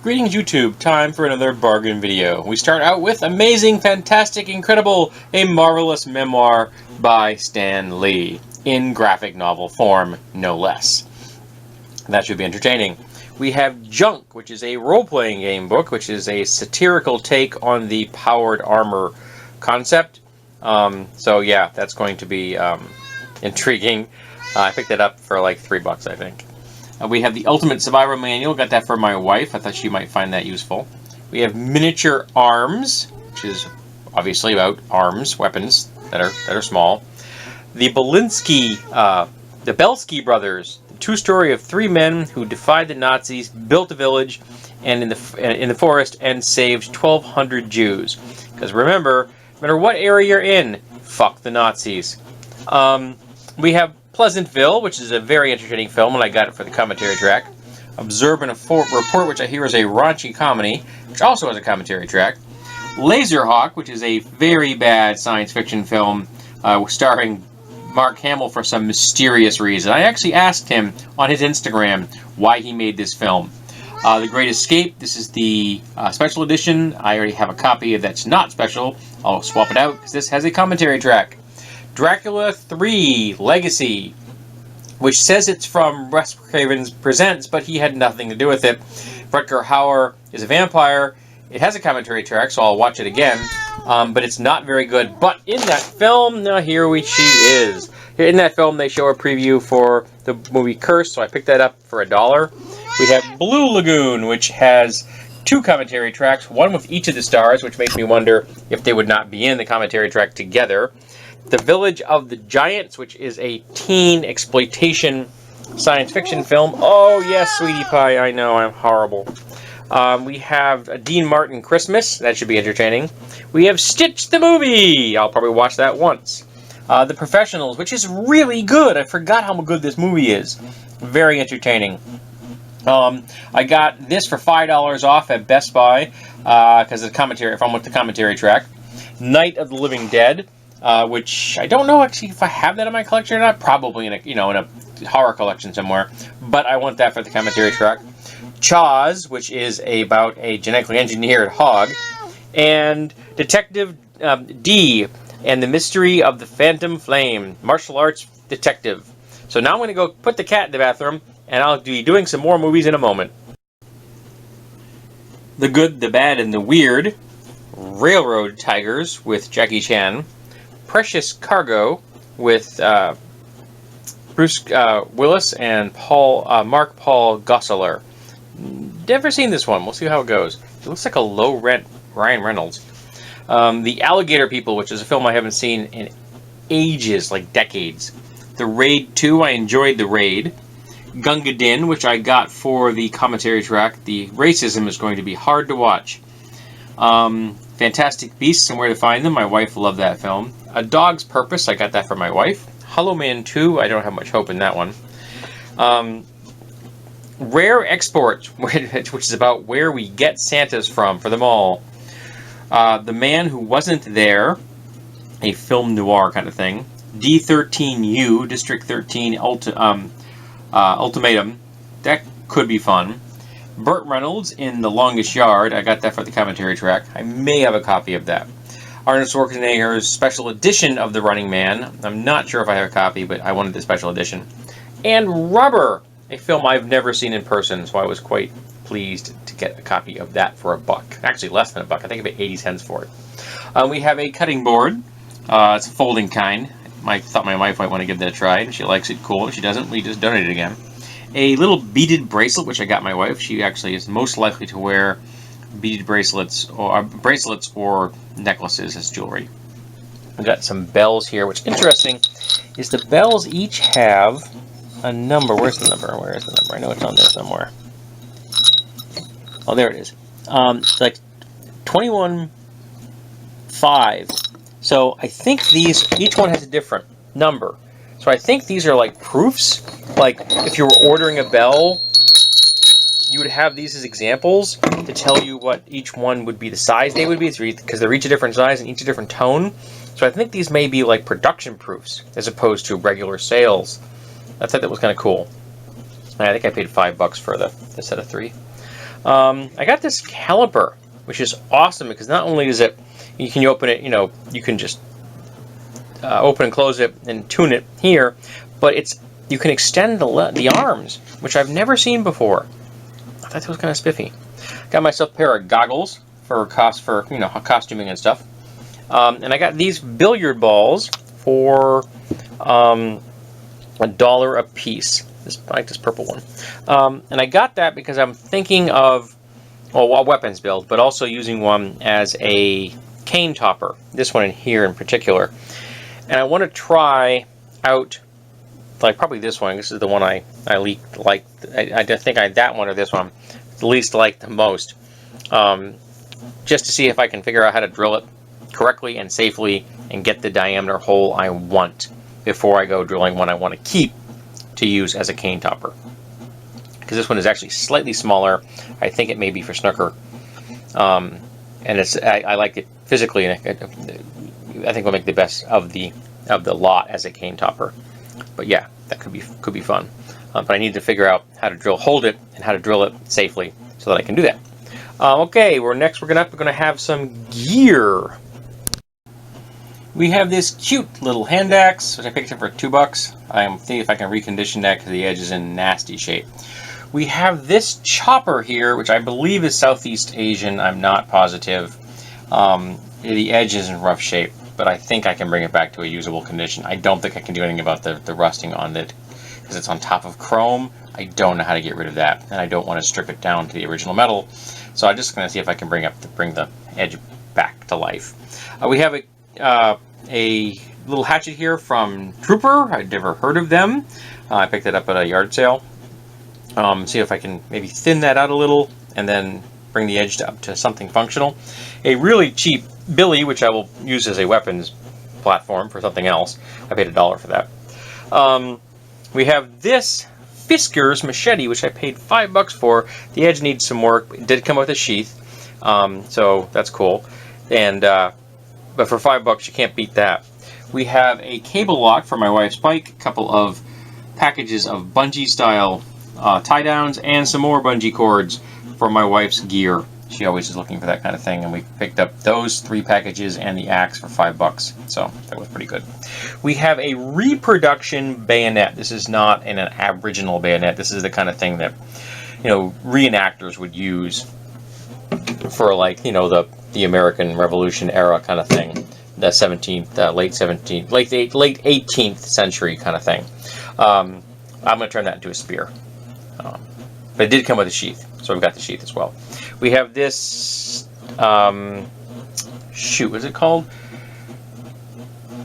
Greetings YouTube, time for another bargain video. We start out with amazing, fantastic, incredible, a marvelous memoir by Stan Lee, in graphic novel form, no less. That should be entertaining. We have Junk, which is a role-playing game book, which is a satirical take on the powered armor concept. So yeah, that's going to be intriguing. I picked that up for like $3, I think. We have the Ultimate Survivor Manual. Got that for my wife. I thought she might find that useful. We have Miniature Arms, which is obviously about arms, weapons that are small. The the Belsky brothers, the true story of three men who defied the Nazis, built a village, and in the forest, and saved 1,200 Jews. Because remember, no matter what area you're in, fuck the Nazis. We have Pleasantville, which is a very entertaining film, and I got it for the commentary track. Observe and Report, which I hear is a raunchy comedy, which also has a commentary track. Laserhawk, which is a very bad science fiction film starring Mark Hamill for some mysterious reason. I actually asked him on his Instagram why he made this film. The Great Escape, this is the special edition. I already have a copy of that's not special. I'll swap it out because this has a commentary track. Dracula 3 Legacy, which says it's from Wes Craven's Presents, but he had nothing to do with it. Rutger Hauer is a vampire. It has a commentary track, so I'll watch it again. But it's not very good. But in that film, now she is. In that film, they show a preview for the movie Curse, so I picked that up for $1. We have Blue Lagoon, which has 2 commentary tracks, one with each of the stars, which makes me wonder if they would not be in the commentary track together. The Village of the Giants, which is a teen exploitation science fiction film. Oh, yes, sweetie pie, I know, I'm horrible. We have a Dean Martin Christmas. That should be entertaining. We have Stitch the Movie. I'll probably watch that once. The Professionals, which is really good. I forgot how good this movie is. Very entertaining. I got this for $5 off at Best Buy because of the commentary. If I'm with the commentary track. Night of the Living Dead. Which I don't know actually if I have that in my collection or not. Probably in a horror collection somewhere. But I want that for the commentary track. Chaws, which is about a genetically engineered hog, and Detective D and the Mystery of the Phantom Flame, martial arts detective. So now I'm going to go put the cat in the bathroom, and I'll be doing some more movies in a moment. The Good, the Bad, and the Weird. Railroad Tigers with Jackie Chan. Precious Cargo with Bruce Willis and Mark Paul Gosselaar. Never seen this one. We'll see how it goes. It looks like a low-rent Ryan Reynolds. The Alligator People, which is a film I haven't seen in ages, like decades. The Raid 2, I enjoyed The Raid. Gunga Din, which I got for the commentary track. The racism is going to be hard to watch. Fantastic Beasts and Where to Find Them. My wife loved that film. A Dog's Purpose. I got that for my wife. Hollow Man 2. I don't have much hope in that one. Rare Exports, which is about where we get Santas from for them all. The Man Who Wasn't There. A film noir kind of thing. D13U. District 13 Ultimatum. That could be fun. Burt Reynolds in The Longest Yard. I got that for the commentary track. I may have a copy of that. Arnold Schwarzenegger's special edition of The Running Man. I'm not sure if I have a copy, but I wanted the special edition. And Rubber, a film I've never seen in person, so I was quite pleased to get a copy of that for $1. Actually, less than $1. I think I paid 80 cents for it. We have a cutting board. It's a folding kind. I thought my wife might want to give that a try. If she likes it, cool. If she doesn't, we just donate it again. A little beaded bracelet, which I got my wife. She actually is most likely to wear beaded bracelets or necklaces as jewelry. We got some bells here, which interesting is the bells each have a number. Where's the number? Where is the number? I know it's on there somewhere. Oh, there it is. It's like 21.5. So I think each one has a different number. So I think these are like proofs. Like if you were ordering a bell, you would have these as examples to tell you what each one would be, the size they would be, because they're each a different size and each a different tone. So I think these may be like production proofs as opposed to regular sales. I thought that was kind of cool. I think I paid $5 for the set of 3. I got this caliper, which is awesome because not only is it, you can open it, you can just open and close it and tune it here, but you can extend the arms, which I've never seen before. I thought that was kind of spiffy. Got myself a pair of goggles for costuming and stuff. And I got these billiard balls for $1 a piece. I like this purple one. And I got that because I'm thinking of, well, a weapons build, but also using one as a cane topper. This one in here in particular. And I want to try out, like, probably this one. This is the one I like. I think that one or this one the least like the most. Just to see if I can figure out how to drill it correctly and safely and get the diameter hole I want before I go drilling one I want to keep to use as a cane topper. Because this one is actually slightly smaller. I think it may be for snooker. And I like it physically, and I think we'll make the best of the lot as a cane topper. But yeah, that could be fun. But I need to figure out how to hold it, and how to drill it safely so that I can do that. Okay, we're gonna have some gear. We have this cute little hand axe, which I picked up for $2. I'm thinking if I can recondition that because the edge is in nasty shape. We have this chopper here, which I believe is Southeast Asian. I'm not positive. The edge is in rough shape, but I think I can bring it back to a usable condition. I don't think I can do anything about the rusting on it because it's on top of chrome. I don't know how to get rid of that, and I don't want to strip it down to the original metal. So I'm just going to see if I can bring the edge back to life. We have a little hatchet here from Trooper. I'd never heard of them. I picked it up at a yard sale. See if I can maybe thin that out a little and then bring the edge up to something functional. A really cheap billy, which I will use as a weapons platform for something else. I paid $1 for that. We have this Fiskars Machete, which I paid $5 for. The edge needs some work. It did come with a sheath, so that's cool. And but for $5, you can't beat that. We have a cable lock for my wife's bike, a couple of packages of bungee style tie downs, and some more bungee cords for my wife's gear. She always is looking for that kind of thing, and we picked up those 3 packages and the axe for $5, so that was pretty good. We have a reproduction bayonet. This is not an aboriginal bayonet. This is the kind of thing that reenactors would use for, like, the American Revolution era kind of thing, the 17th, late 18th century kind of thing. I'm going to turn that into a spear. But it did come with a sheath, so we've got the sheath as well. We have this, what is it called?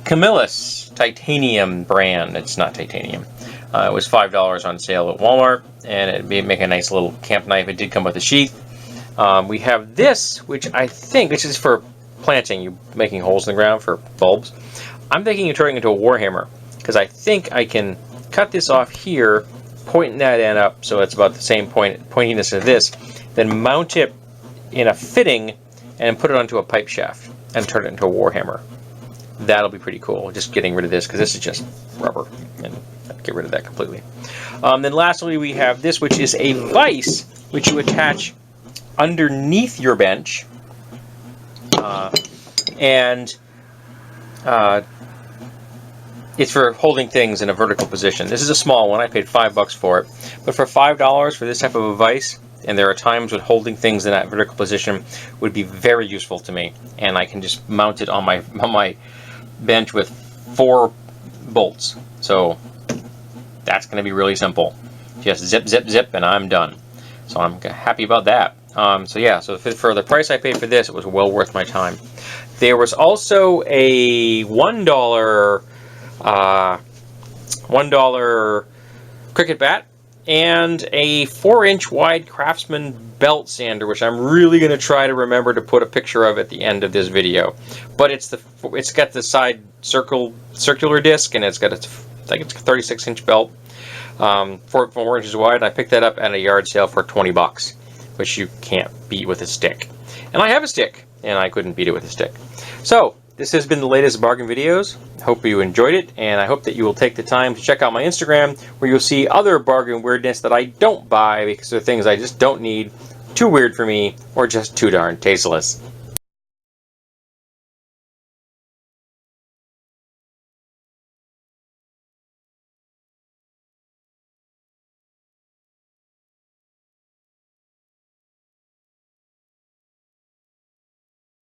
Camillus titanium brand. It's not titanium. It was $5 on sale at Walmart, and it'd make a nice little camp knife. It did come with a sheath. We have this, which is for planting, you making holes in the ground for bulbs. I'm thinking of turning it into a warhammer, because I think I can cut this off here, pointing that end up so it's about the same pointiness as this, then mount it in a fitting and put it onto a pipe shaft and turn it into a warhammer. That'll be pretty cool, just getting rid of this, because this is just rubber, and get rid of that completely. Then lastly, we have this, which is a vise, which you attach underneath your bench, and it's for holding things in a vertical position. This is a small one. I paid $5 for it, but for $5 for this type of a vise, and there are times when holding things in that vertical position would be very useful to me, and I can just mount it on my bench with 4 bolts. So that's going to be really simple. Just zip, zip, zip, and I'm done. So I'm happy about that. So for the price I paid for this, it was well worth my time. There was also a $1 cricket bat and a 4-inch wide Craftsman belt sander, which I'm really going to try to remember to put a picture of at the end of this video. But it's got the side circular disc, and it's got it's a 36-inch belt, 4 inches wide. And I picked that up at a yard sale for $20, which you can't beat with a stick. And I have a stick, and I couldn't beat it with a stick. So this has been the latest bargain videos. Hope you enjoyed it, and I hope that you will take the time to check out my Instagram, where you'll see other bargain weirdness that I don't buy because they're things I just don't need too weird for me, or just too darn tasteless.